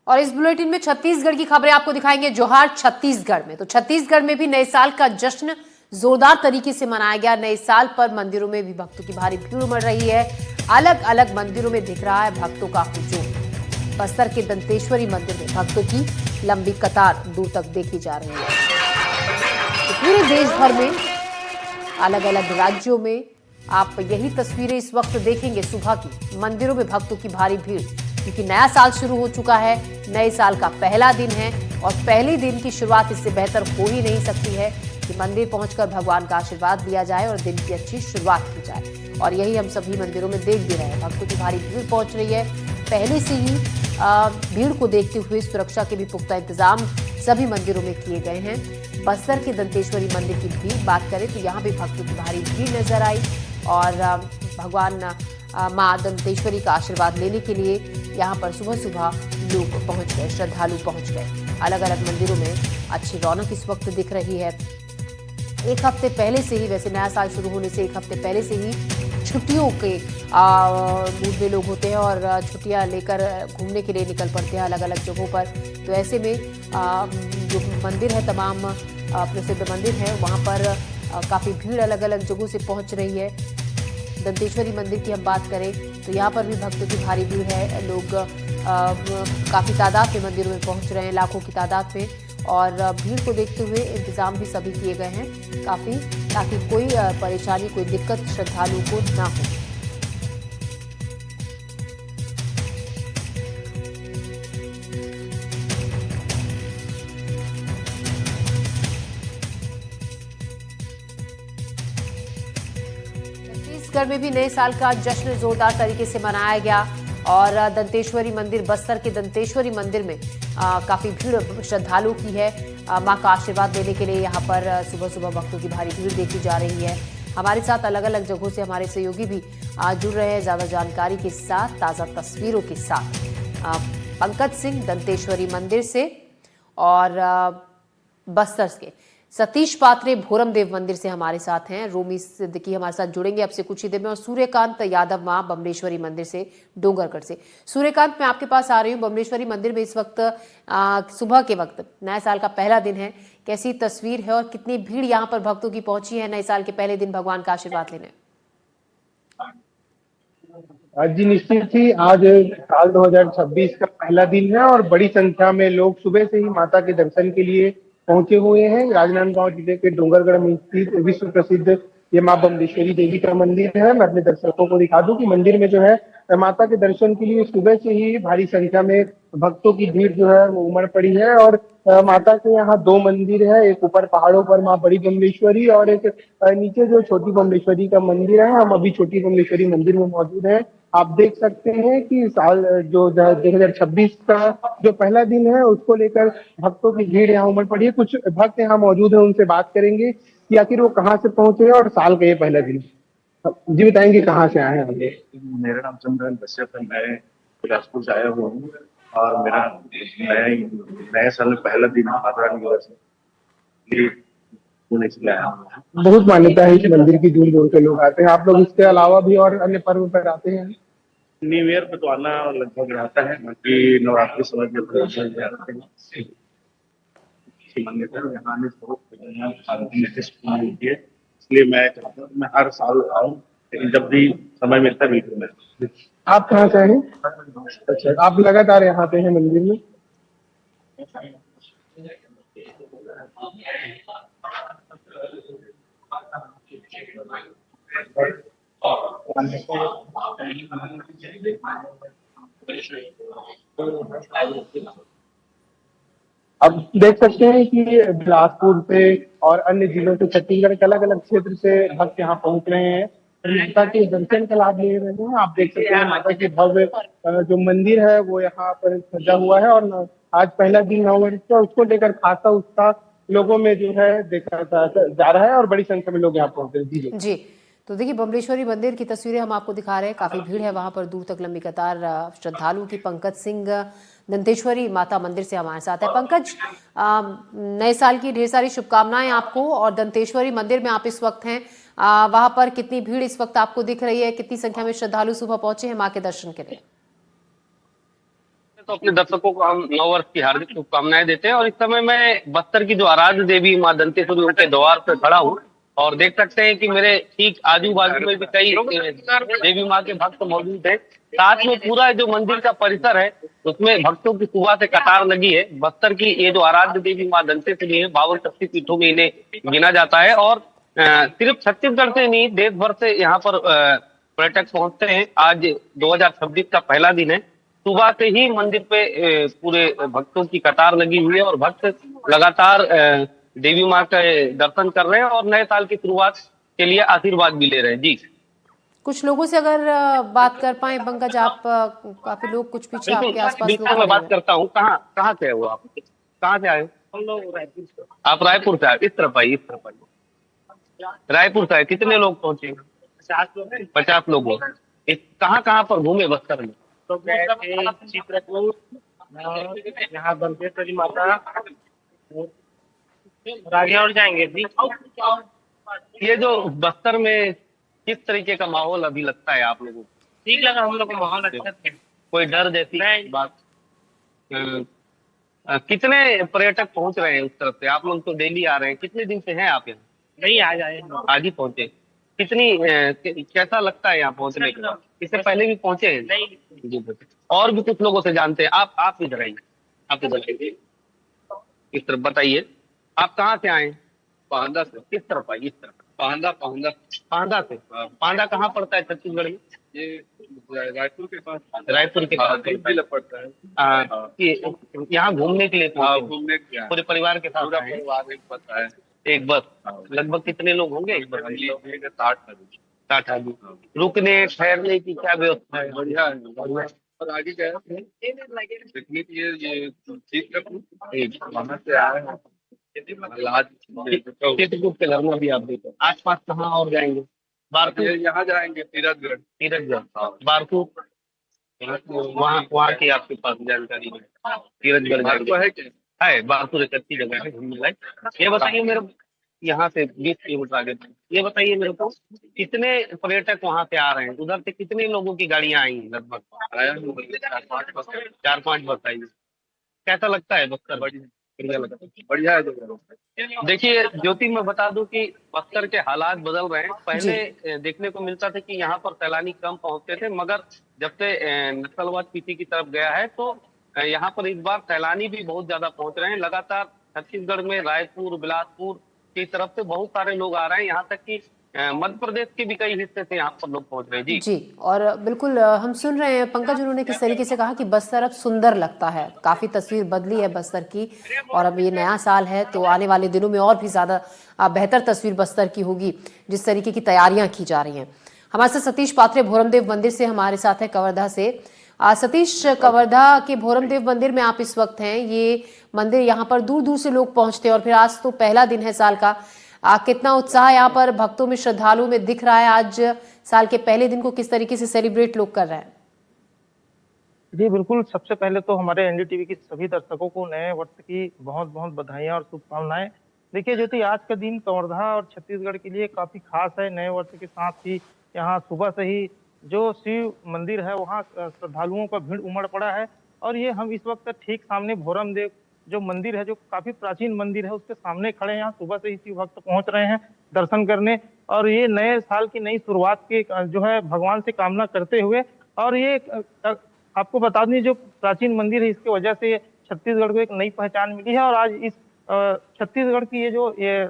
और इस बुलेटिन में छत्तीसगढ़ की खबरें आपको दिखाएंगे। जोहार छत्तीसगढ़ में, तो छत्तीसगढ़ में भी नए साल का जश्न जोरदार तरीके से मनाया गया। नए साल पर मंदिरों में भी भक्तों की भारी भीड़ उमड़ रही है। अलग अलग मंदिरों में दिख रहा है भक्तों का हुजूम। बस्तर के दंतेश्वरी मंदिर में भक्तों की लंबी कतार दूर तक देखी जा रही है। तो पूरे देश भर में, अलग अलग राज्यों में आप यही तस्वीरें इस वक्त देखेंगे। सुबह की मंदिरों में भक्तों की भारी भीड़, क्योंकि नया साल शुरू हो चुका है। नए साल का पहला दिन है और पहले दिन की शुरुआत इससे बेहतर हो ही नहीं सकती है कि मंदिर पहुंचकर भगवान का आशीर्वाद लिया जाए और दिन की अच्छी शुरुआत की जाए। और यही हम सभी मंदिरों में देख भी रहे हैं। भक्तों की भारी भीड़ पहुंच रही है। पहले से ही भीड़ को देखते हुए सुरक्षा के भी पुख्ता इंतजाम सभी मंदिरों में किए गए हैं। बस्तर के दंतेश्वरी मंदिर की भी बात करें तो यहाँ भी भक्तों की भारी भीड़ नजर आई और भगवान मां दंतेश्वरी का आशीर्वाद लेने के लिए यहाँ पर सुबह सुबह लोग पहुंच गए, श्रद्धालु पहुंच गए। अलग अलग मंदिरों में अच्छी रौनक इस वक्त दिख रही है। एक हफ्ते पहले से ही, वैसे नया साल शुरू होने से एक हफ्ते पहले से ही छुट्टियों के मूड में लोग होते हैं और छुट्टियां लेकर घूमने के लिए निकल पड़ते हैं अलग अलग जगहों पर। तो ऐसे में जो मंदिर है, तमाम प्रसिद्ध मंदिर है, वहाँ पर काफ़ी भीड़ अलग अलग जगहों से पहुँच रही है। दंतेश्वरी मंदिर की हम बात करें तो यहाँ पर भी भक्तों की भारी भीड़ है। लोग काफ़ी तादाद में मंदिरों में पहुँच रहे हैं, लाखों की तादाद में। और भीड़ को देखते हुए इंतजाम भी सभी किए गए हैं काफ़ी, ताकि कोई परेशानी, कोई दिक्कत श्रद्धालुओं को ना हो। छत्तीसगढ़ में भी नए साल का जश्न जोरदार तरीके से मनाया गया और दंतेश्वरी मंदिर, बस्तर के दंतेश्वरी मंदिर में काफी भीड़ श्रद्धालुओं की है। मां का आशीर्वाद लेने के लिए यहाँ पर सुबह सुबह भक्तों की भारी भीड़ देखी जा रही है। हमारे साथ अलग अलग जगहों से हमारे सहयोगी भी जुड़ रहे हैं ज्यादा जानकारी के साथ, ताजा तस्वीरों के साथ। पंकज सिंह दंतेश्वरी मंदिर से और बस्तर के सतीश पात्रे भोरमदेव मंदिर से हमारे साथ हैं। रोमी सिद्दीकी हमारे साथ जुड़ेंगे अब से कुछ ही देर में, और सूर्यकांत यादव मां बमलेश्वरी मंदिर से, डोंगरगढ़ से। सूर्यकांत, मैं आपके पास आ रही हूँ। बमलेश्वरी मंदिर में इस वक्त सुबह के वक्त नए साल का पहला दिन है, कैसी तस्वीर है और कितनी भीड़ यहाँ पर भक्तों की पहुंची है नए साल के पहले दिन भगवान का आशीर्वाद लेने? जी निश्चित ही आज साल 2026 का पहला दिन है और बड़ी संख्या में लोग सुबह से ही माता के दर्शन के लिए पहुंचे हुए हैं। राजनांदगांव जिले के डोंगरगढ़ में स्थित विश्व प्रसिद्ध ये मां बमलेश्वरी देवी का मंदिर है। मैं अपने दर्शकों को दिखा दूं कि मंदिर में जो है माता के दर्शन के लिए सुबह से ही भारी संख्या में भक्तों की भीड़ जो है वो उमड़ पड़ी है। और माता के यहाँ दो मंदिर है, एक ऊपर पहाड़ों पर मां बड़ी बमलेश्वरी और एक नीचे जो छोटी बमलेश्वरी का मंदिर है। हम अभी छोटी बमलेश्वरी मंदिर में मौजूद हैं। आप देख सकते हैं कि साल जो 2026 का जो पहला दिन है उसको लेकर भक्तों की भीड़ यहाँ उमड़ पड़ी है। कुछ भक्त यहाँ मौजूद हैं, उनसे बात करेंगे कि आखिर वो कहाँ से पहुंचे हैं और साल का ये पहला दिन। जी बताएंगे कहाँ से आए हैं? मेरा नाम चंद्रन कश्यप है। मैं बिलासपुर से आया हुआ हूँ और मेरा नए साल में पहला दिन माता रानी के दर्शन पुणे से आया हूँ। बहुत मान्यता है इस मंदिर की, दूर दूर से लोग आते हैं। आप लोग इसके अलावा भी और अन्य पर्व पर आते हैं? न्यू ईयर पे तो आना लगभग रहता है, बाकी नवरात्रि समय में आते हैं। मान्यता है यहाँ आने से बहुत शांति मिलती है, इसलिए मैं चाहता हूँ मैं हर साल आऊँ, लेकिन जब भी समय मिलता है बिल्कुल मैं। आप कहाँ से हैं? अच्छा, आप लगातार यहाँ आते हैं मंदिर में? अब देख सकते हैं कि बिलासपुर से और अन्य जिलों से, छत्तीसगढ़ के अलग अलग क्षेत्र से भक्त यहाँ पहुंच रहे हैं, माता के दर्शन का लाभ ले रहे हैं। आप देख सकते हैं माता के भव्य जो मंदिर है वो यहाँ पर सजा हुआ है और आज पहला दिन नववर्ष का, उसको लेकर खासा उत्साह लोगों में जो है देखा जा रहा है और बड़ी संख्या में लोग यहाँ पहुंच रहे हैं। जी, तो देखिए बमलेश्वरी मंदिर की तस्वीरें हम आपको दिखा रहे हैं। काफी भीड़ है वहां पर, दूर तक लंबी कतार श्रद्धालुओं की। पंकज सिंह दंतेश्वरी माता मंदिर से हमारे साथ है। पंकज, नए साल की ढेर सारी शुभकामनाएं आपको। और दंतेश्वरी मंदिर में आप इस वक्त हैं, वहां पर कितनी भीड़ इस वक्त आपको दिख रही है? कितनी संख्या में श्रद्धालु सुबह पहुंचे हैं मां के दर्शन के लिए? तो अपने दर्शकों को हम नव वर्ष की हार्दिक शुभकामनाएं देते हैं। और इस समय मैं बस्तर की जो आराध्य देवी मां दंतेश्वरी उनके द्वार पर खड़ा हूँ और देख सकते हैं कि मेरे ठीक आजू बाजू में भी कई देवी माँ के भक्त मौजूद हैं। साथ में पूरा जो मंदिर का परिसर है उसमें भक्तों की सुबह से कतार लगी है। बस्तर की ये जो आराध्य देवी मां दंतेश्वरी है 52 शक्तिपीठों में इन्हें गिना जाता है। और सिर्फ छत्तीसगढ़ से नहीं देश भर से यहाँ पर पर्यटक पहुंचते हैं। आज 2026 का पहला दिन है। सुबह से ही मंदिर पे पूरे भक्तों की कतार लगी हुई है और भक्त लगातार देवी माँ के दर्शन कर रहे हैं और नए साल की शुरुआत के लिए आशीर्वाद भी ले रहे हैं। जी कुछ लोगों से अगर बात कर पाए पंकज, आप काफी लोग कुछ पीछे बिल्कुल आपके आसपास लोग बिल्कुल, मैं खड़े बात हैं। करता हूँ। कहाँ कहाँ से है वो? आप कहाँ से आए हो? हम लोग रायपुर से। आप रायपुर से आए? इस तरफ आइए, इस तरफ आइए। रायपुर से आए, कितने लोग पहुंचे? 50 लोग। 50 लोग हो। कहाँ कहाँ पर घूमे बस्तर में? तो गए थे चित्रकूट, यहाँ दंतेश्वरी माता, और आगे और जाएंगे जी। ये जो बस्तर में किस तरीके का माहौल अभी लगता है आप लोगों को? ठीक लगा हम लोग को माहौल अच्छा था। कोई डर जैसी बात? कितने पर्यटक पहुंच रहे हैं उस तरफ से? आप लोग तो डेली आ रहे हैं। कितने दिन से हैं आप यहाँ? नहीं, आज आए, आज ही पहुंचे। कितनी कैसा लगता है यहाँ पहुंचने के बाद? इससे पहले भी पहुंचे हैं? नहीं जी। और भी कुछ लोगों से जानते हैं। आप इधर आइए, आप इधर आइए, इस तरफ बताइए। आप कहाँ से आए? पांडा से। किस तरफ आइए? इस तरफ। पांडा पांडा पांडा से। पांडा कहाँ पड़ता है छत्तीसगढ़ में? ये रायपुर के पास। रायपुर के पास जिला पड़ता है। यहाँ घूमने के लिए? घूमने पूरे परिवार के साथ? पूरा परिवार एक बस है। एक बस? लगभग कितने लोग होंगे एक बस? 60 आदमी। रुकने ठहरने की क्या व्यवस्था है? बढ़िया है। और आगे क्या है? पिकनिक ये वहाँ से आए हैं। चित्रकूट के धरना भी आप देखो। आसपास कहाँ और जाएंगे? बारसूर यहाँ जाएंगे। तीरथगढ़। तीरथगढ़ बारसूर वहाँ वहाँ की आपके पास जानकारी है? तीरथगढ़ है क्या? है बारसूर एक अच्छी जगह है घूमने लायक। ये बताइए मेरे, यहाँ से 20 किलोमीटर आगे, ये बताइए मेरे को कितने पर्यटक वहाँ से आ रहे हैं? उधर से कितने लोगों की गाड़ियाँ आई हैं लगभग? 4-5 बस आई। कैसा लगता है बस्तर? बढ़िया लगता है। बढ़िया है जगह। देखिए ज्योति, मैं बता दूं कि बस्तर के हालात बदल रहे हैं। पहले देखने को मिलता था कि यहाँ पर सैलानी कम पहुंचते थे, मगर जब से नक्सलवाद पीछे की तरफ गया है तो यहाँ पर इस बार सैलानी भी बहुत ज्यादा पहुंच रहे हैं। लगातार छत्तीसगढ़ में रायपुर, बिलासपुर की तरफ से बहुत सारे लोग आ रहे हैं। यहाँ तक कि मध्य प्रदेश के भी कई हिस्से से यहाँ पर लोग पहुंच रहे हैं। जी जी, और बिल्कुल हम सुन रहे हैं पंकज, उन्होंने किस तरीके से कहा कि बस्तर अब सुंदर लगता है। काफी तस्वीर बदली है बस्तर की, और अब ये नया साल है तो आने वाले दिनों में और भी ज्यादा बेहतर तस्वीर बस्तर की होगी, जिस तरीके की तैयारियां की जा रही हैं। हमारे साथ सतीश पात्रे भोरमदेव मंदिर से हमारे साथ है, कवर्धा से। सतीश, कवर्धा के भोरमदेव मंदिर में आप इस वक्त हैं। ये मंदिर यहाँ पर दूर दूर से लोग पहुंचते हैं और फिर आज तो पहला दिन है साल का। कितना उत्साह यहाँ पर भक्तों में, श्रद्धालुओं में दिख रहा है? आज साल के पहले दिन को किस तरीके से सेलिब्रेट लोग कर रहे हैं? जी बिल्कुल, सबसे पहले तो हमारे एनडीटीवी के सभी दर्शकों को नए वर्ष की बहुत बहुत बधाइयां और शुभकामनाएं। देखिए ज्योति, आज का दिन कवर्धा और छत्तीसगढ़ के लिए काफी खास है। नए वर्ष के साथ ही यहाँ सुबह से ही जो शिव मंदिर है वहाँ श्रद्धालुओं का भीड़ उमड़ पड़ा है। और ये हम इस वक्त ठीक सामने भोरमदेव जो मंदिर है, जो काफी प्राचीन मंदिर है, उसके सामने खड़े हैं। यहाँ सुबह से ही शिव भक्त पहुंच रहे हैं दर्शन करने, और ये नए साल की नई शुरुआत की जो है भगवान से कामना करते हुए। और ये आपको बता दें, जो प्राचीन मंदिर है इसकी वजह से छत्तीसगढ़ को एक नई पहचान मिली है। और आज इस छत्तीसगढ़ की ये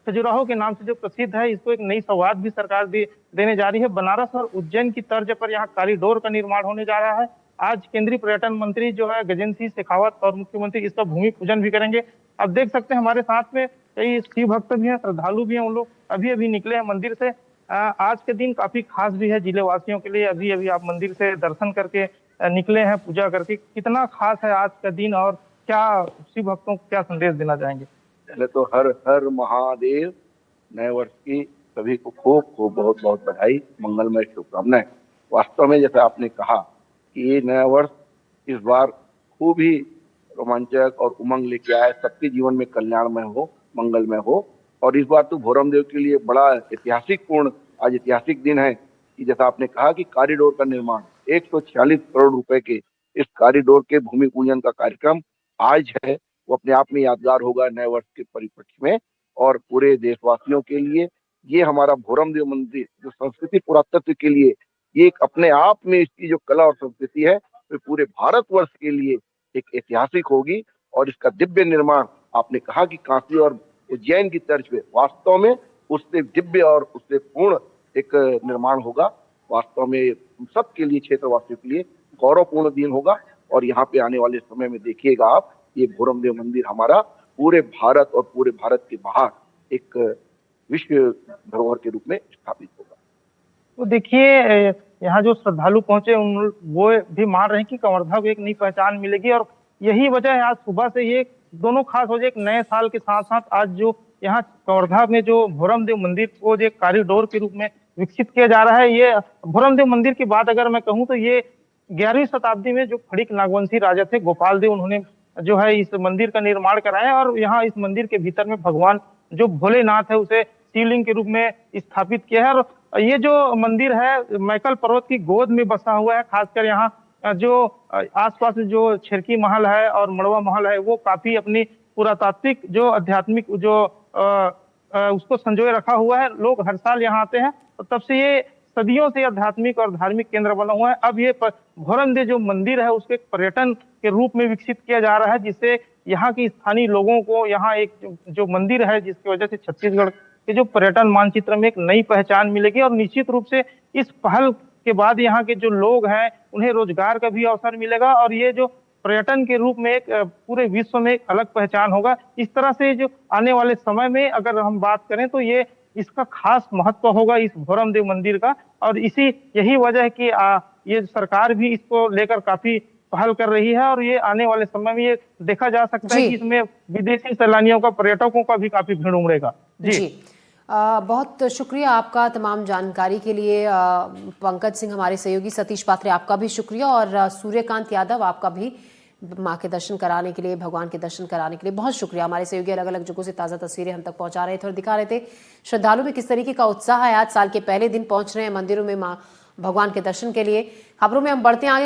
खजुराहो के नाम से जो प्रसिद्ध है, इसको एक नई सौगात भी सरकार देने जा रही है। बनारस और उज्जैन की तर्ज पर यहाँ कॉरिडोर का निर्माण होने जा रहा है। आज केंद्रीय पर्यटन मंत्री जो है गजेंद्र सिंह शेखावत और मुख्यमंत्री इसका भूमि पूजन भी करेंगे। अब देख सकते हैं हमारे साथ में कई शिव भक्त भी हैं, श्रद्धालु भी हैं। उन लोग अभी अभी निकले हैं मंदिर से। आज के दिन काफी खास भी है जिले वासियों के लिए। अभी अभी आप मंदिर से दर्शन करके निकले हैं, पूजा करके। कितना खास है आज का दिन, और क्या शिव भक्तों को क्या संदेश देना चाहेंगे? पहले तो हर हर महादेव, नए वर्ष की सभी को खूब खूब बहुत बहुत बधाई, मंगलमय शुभकामनाएं। वास्तव में जैसे आपने कहा कि ये नया वर्ष इस बार खूब ही रोमांचक और उमंग लेके आए, सबके जीवन में कल्याणमय हो, मंगलमय हो। और इस बार तो भोरमदेव के लिए बड़ा आज ऐतिहासिक दिन है कि जैसा आपने कहा कि कॉरिडोर का निर्माण 146 करोड़ रुपए के इस कॉरिडोर के भूमि पूजन का कार्यक्रम आज है वो अपने आप में यादगार होगा नए वर्ष के परिप्रेक्ष्य में। और पूरे देशवासियों के लिए ये हमारा भोरमदेव मंदिर जो संस्कृति पुरातत्व के लिए ये एक अपने आप में इसकी जो कला और संस्कृति है वो पूरे भारतवर्ष के लिए एक ऐतिहासिक होगी। और इसका दिव्य निर्माण आपने कहा कि काशी और उज्जैन की तर्ज पे वास्तव में उससे दिव्य और उससे पूर्ण एक निर्माण होगा। वास्तव में सबके लिए क्षेत्रवासियों के लिए गौरवपूर्ण दिन होगा। और यहाँ पे आने वाले समय में देखिएगा आप ये भोरमदेव मंदिर हमारा पूरे भारत और पूरे भारत के बाहर एक विश्व धरोहर के रूप में स्थापित होगा। तो देखिए यहाँ जो श्रद्धालु पहुंचे वो भी मान रहे हैं कि कवर्धा को एक नई पहचान मिलेगी और यही वजह है आज सुबह से ये दोनों खास वजह, एक नए साल के साथ साथ आज जो यहाँ कवर्धा में जो भोरमदेव मंदिर को जो कॉरिडोर के रूप में विकसित किया जा रहा है। ये भोरमदेव मंदिर की बात अगर मैं कहूँ तो ये 11वीं शताब्दी में जो खड़िक नागवंशी राजा थे गोपाल देव, उन्होंने जो है इस मंदिर का निर्माण कराया और यहाँ इस मंदिर के भीतर में भगवान जो भोलेनाथ है उसे शिवलिंग के रूप में स्थापित किया है। और ये जो मंदिर है मैकल पर्वत की गोद में बसा हुआ है। खासकर यहाँ जो आसपास जो छिरकी महल है और मड़वा महल है वो काफी अपनी पुरातात्विक जो आध्यात्मिक जो उसको संजोए रखा हुआ है। लोग हर साल यहाँ आते हैं और तब से ये सदियों से आध्यात्मिक और धार्मिक केंद्र बना हुआ है। अब ये भोरमदेव जो मंदिर है उसको एक पर्यटन के रूप में विकसित किया जा रहा है, जिससे यहाँ की स्थानीय लोगों को यहाँ एक जो मंदिर है जिसकी वजह से छत्तीसगढ़ के जो पर्यटन मानचित्र में एक नई पहचान मिलेगी। और निश्चित रूप से इस पहल के बाद यहाँ के जो लोग हैं उन्हें रोजगार का भी अवसर मिलेगा और ये जो पर्यटन के रूप में एक पूरे विश्व में एक अलग पहचान होगा। इस तरह से जो आने वाले समय में अगर हम बात करें तो ये इसका खास महत्व होगा इस भोरमदेव मंदिर का। और यही वजह है कि ये सरकार भी इसको लेकर काफी पहल कर रही है और ये आने वाले समय में ये देखा जा सकता है कि इसमें विदेशी सैलानियों का, पर्यटकों का भी काफी भीड़ उमड़ेगा। जी। बहुत शुक्रिया आपका तमाम जानकारी के लिए। पंकज सिंह हमारे सहयोगी, सतीश पात्रे आपका भी शुक्रिया और सूर्यकांत यादव आपका भी माँ के दर्शन कराने के लिए, भगवान के दर्शन कराने के लिए बहुत शुक्रिया। हमारे सहयोगी अलग अलग जगहों से ताज़ा तस्वीरें हम तक पहुंचा रहे थे और दिखा रहे थे श्रद्धालु में किस तरीके का उत्साह है। आज साल के पहले दिन पहुंच रहे हैं मंदिरों में माँ भगवान के दर्शन के लिए। खबरों में हम बढ़ते हैं आगे।